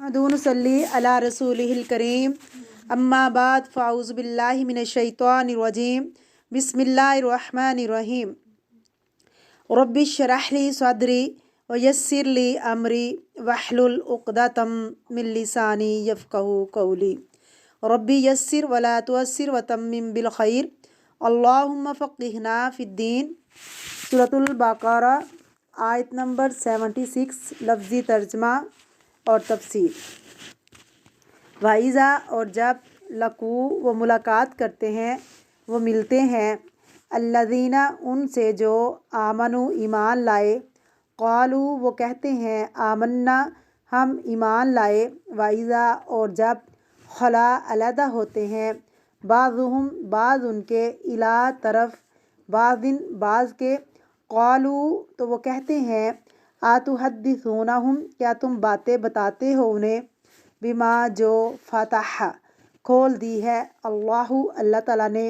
अदून सल्ली अला रसूलिहिल करीम अम्मा बाद फ़ाउज़ु बिल्लाहि मिनश शैतानिर रजीम बिस्मिल्लाहिर रहमानिर रहीम रब्बिश्रह ली सदरी व यस्सिर ली अमरी वहलुल उक़दतम मिन लिसानी यफ़क़हू क़ौली रब्बी यस्सिर वला तुअस्सिर व तम्मिम बिल खैर अल्लाहुम्मा फ़क़्हिना फ़िद्दीन। सूरतुल बक़रा आयत नंबर 76 लफ्ज़ी तर्जमा और तफसीर। वाइज़ा और जब लकू वो मुलाकात करते हैं वो मिलते हैं अल्लज़ीना उनसे जो आमनु ईमान लाए क़ालू वो कहते हैं आमन्ना हम ईमान लाए। वाइज़ा और जब खला अलहदा होते हैं बाज़ुहुम बाज़ उनके इला तरफ बाज़िन बाज़ के क़ालू तो वो कहते हैं आतुहद्दिसूनहुम क्या तुम बातें बताते हो उन्हें बिमा जो फ़तह खोल दी है अल्लाहु अल्लाह ताला ने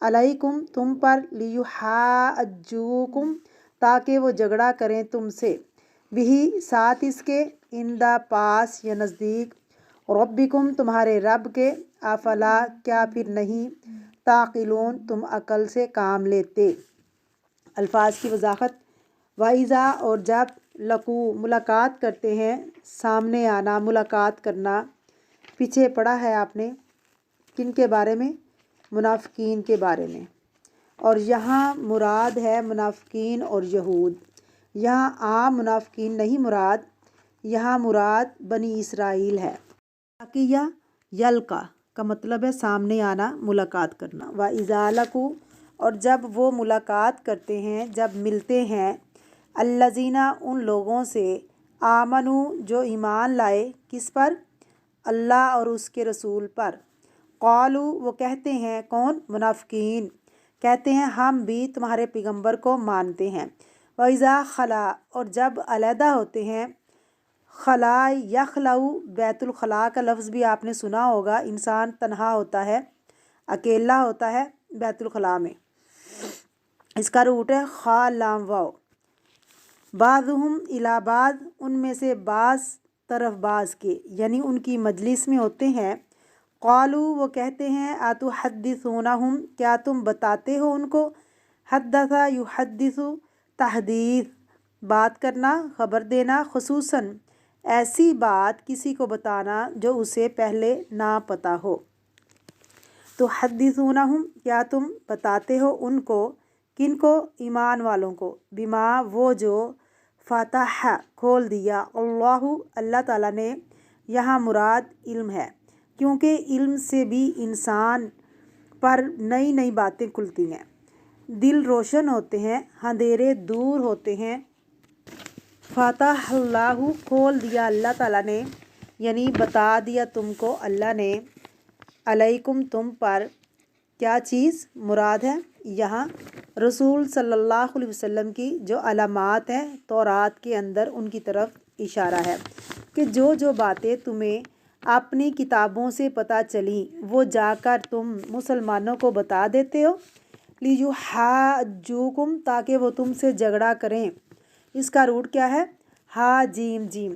अलैकुम तुम पर लियुहाज्जुकुम ताकि वो झगड़ा करें तुमसे बिही साथ इसके इंदा पास या नज़दीक रब्बिकुम तुम्हारे रब के अफला क्या फिर नहीं ताक़िलून तुम अकल से काम लेते। अल्फाज की वजाहत। वाइज़ा और जब लकू मुलाकात करते हैं सामने आना मुलाकात करना पीछे पढ़ा है आपने किन के बारे में मुनाफिकीन के बारे में और यहाँ मुराद है मुनाफिकीन और यहूद। यहाँ आम मुनाफिकीन नहीं मुराद, यहाँ मुराद बनी इसराइल है। अकिया यल्का का मतलब है सामने आना मुलाकात करना। व इज़ा लकू और जब वो मुलाकात करते हैं जब मिलते हैं अल्लज़ीना उन लोगों से आमनु जो ईमान लाए किस पर अल्लाह और उसके रसूल पर क़ालू वो कहते हैं कौन मुनाफिकीन कहते हैं हम भी तुम्हारे पैगंबर को मानते हैं। वइज़ा खला और जब अलहदा होते हैं खला यखलऊ बैतुल खला का लफ्ज़ भी आपने सुना होगा। इंसान तन्हा होता है अकेला होता है बैतुल खला में, इसका रूट है खा लाम वाव। बाज़ुहुम इला बाज़ उनमें से बाज़ तरफ बाज़ के यानी उनकी मजलिस में होते हैं। क़ालू वो कहते हैं आतुहद्दिसूनहुम क्या तुम बताते हो उनको हद्दसा युहद्दिसु तहदीस बात करना ख़बर देना खुसूसन ऐसी बात किसी को बताना जो उसे पहले ना पता हो। तो हद्दिसूनहुम क्या तुम बताते हो उनको किनको ईमान वालों को बिमा वो जो फ़तह खोल दिया अल्लाहु अल्लाह ताला ने। यहाँ मुराद इल्म है क्योंकि इल्म से भी इंसान पर नई नई बातें खुलती हैं, दिल रोशन होते हैं, अंधेरे दूर होते हैं। फ़तह अल्लाहु खोल दिया अल्लाह ताला ने यानी बता दिया तुमको अल्लाह ने अलैकुम तुम पर क्या चीज़ मुराद है यहाँ रसूल सल्लल्लाहु अलैहि वसल्लम की जो अलामात हैं तौरात के अंदर उनकी तरफ इशारा है कि जो जो बातें तुम्हें अपनी किताबों से पता चली वो जाकर तुम मुसलमानों को बता देते हो। लियुहाज्जुकुम ताकि वो तुमसे झगड़ा करें। इसका रूट क्या है हा जीम जीम।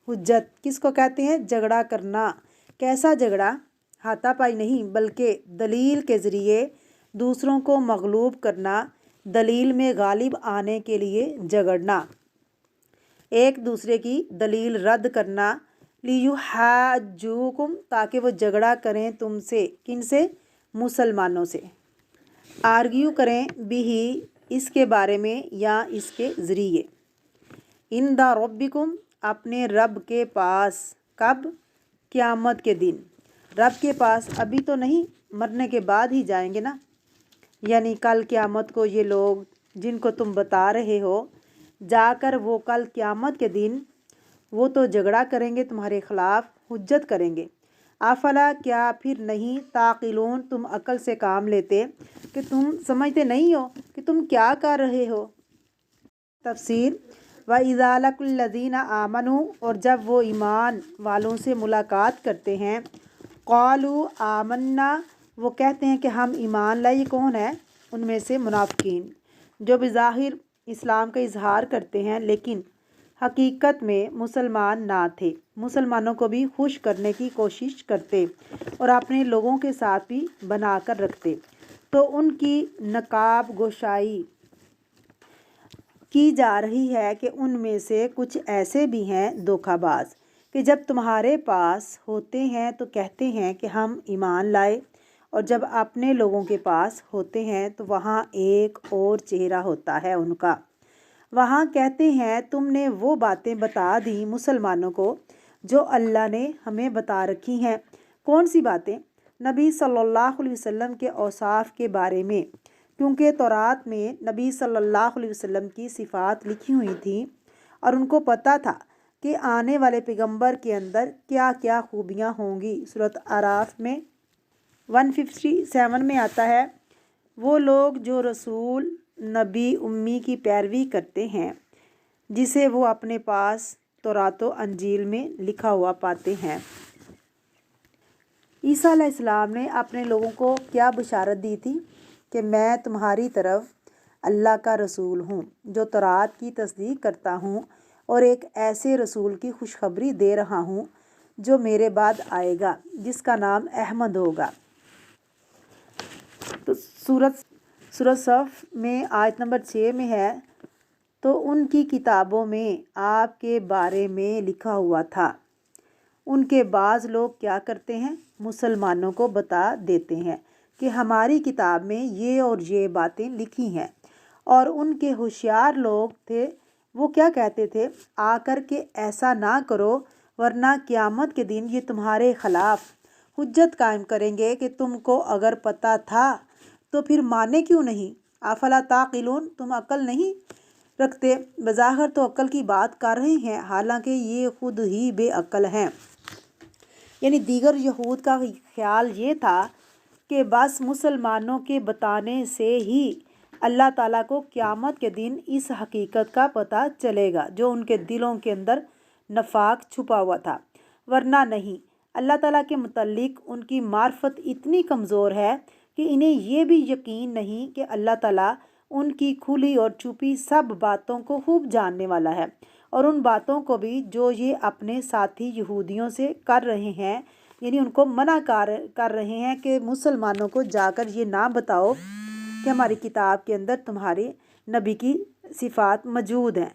हुज्जत किसको कहते हैं झगड़ा करना। कैसा झगड़ा हाथापाई नहीं बल्कि दलील के ज़रिए दूसरों को मगलूब करना, दलील में गालिब आने के लिए झगड़ना, एक दूसरे की दलील रद्द करना। लियुहाज्जुकुम ताकि वो झगड़ा करें तुमसे किनसे मुसलमानों से आर्ग्यू करें बिही इसके बारे में या इसके ज़रिए इंदा रब्बिकुम अपने रब के पास कब क़यामत के दिन। रब के पास अभी तो नहीं मरने के बाद ही जाएंगे ना, यानी कल क़यामत को ये लोग जिनको तुम बता रहे हो जाकर वो कल क़यामत के दिन वो तो झगड़ा करेंगे तुम्हारे ख़िलाफ़ हुज्जत करेंगे। आफला क्या फिर नहीं ताक़िलून तुम अकल से काम लेते कि तुम समझते नहीं हो कि तुम क्या कर रहे हो। तफसीर व इज़ा लक़ुल्लज़ीना आमनू और जब वो ईमान वालों से मुलाकात करते हैं क़ालू आमन्ना वो कहते हैं कि हम ईमान लाए। ये कौन है उनमें से मुनाफिकीन जो बज़ाहिर इस्लाम का इजहार करते हैं लेकिन हकीकत में मुसलमान ना थे, मुसलमानों को भी खुश करने की कोशिश करते और अपने लोगों के साथ भी बनाकर रखते। तो उनकी नकाब गोशाई की जा रही है कि उनमें से कुछ ऐसे भी हैं धोखाबाज कि जब तुम्हारे पास होते हैं तो कहते हैं कि हम ईमान लाए, और जब अपने लोगों के पास होते हैं तो वहाँ एक और चेहरा होता है उनका। वहाँ कहते हैं तुमने वो बातें बता दी मुसलमानों को जो अल्लाह ने हमें बता रखी हैं। कौन सी बातें? नबी सल्लल्लाहु अलैहि वसल्लम के औसाफ के बारे में, क्योंकि तौरात में नबी सल्लल्लाहु अलैहि वसल्लम की सिफ़ात लिखी हुई थी और उनको पता था कि आने वाले पैगंबर के अंदर क्या क्या खूबियाँ होंगी। सूरत आराफ में 157 में आता है, वो लोग जो रसूल नबी उम्मी की पैरवी करते हैं जिसे वो अपने पास तौरात व अंजील में लिखा हुआ पाते हैं। ईसा अलैहिस्सलाम ने अपने लोगों को क्या बशारत दी थी कि मैं तुम्हारी तरफ अल्लाह का रसूल हूँ जो तौरात की तस्दीक करता हूँ और एक ऐसे रसूल की खुशखबरी दे रहा हूँ जो मेरे बाद आएगा जिसका नाम अहमद होगा। तो सूरत सफ में आयत नंबर 6 में है, तो उनकी किताबों में आपके बारे में लिखा हुआ था। उनके बाज़ लोग क्या करते हैं, मुसलमानों को बता देते हैं कि हमारी किताब में ये और ये बातें लिखी हैं। और उनके होशियार लोग थे, वो क्या कहते थे, आकर के ऐसा ना करो वरना क़यामत के दिन ये तुम्हारे ख़िलाफ़ हुज्जत कायम करेंगे कि तुमको अगर पता था तो फिर माने क्यों नहीं। अफला ताक़िलून, तुम अक्ल नहीं रखते। बज़ाहिर तो अक्ल की बात कर रहे हैं, हालांकि ये खुद ही बेअक्ल हैं। यानी दीगर यहूद का ख्याल ये था कि बस मुसलमानों के बताने से ही अल्लाह ताला को क़यामत के दिन इस हकीकत का पता चलेगा जो उनके दिलों के अंदर नफाक छुपा हुआ था, वरना नहीं। अल्लाह ताला के मुतल्लिक उनकी मार्फत इतनी कमज़ोर है कि इन्हें ये भी यकीन नहीं कि अल्लाह ताला उनकी खुली और छुपी सब बातों को खूब जानने वाला है, और उन बातों को भी जो ये अपने साथी यहूदियों से कर रहे हैं, यानी उनको मना कर रहे हैं कि मुसलमानों को जाकर ये ना बताओ कि हमारी किताब के अंदर तुम्हारे नबी की सिफ़ात मौजूद हैं।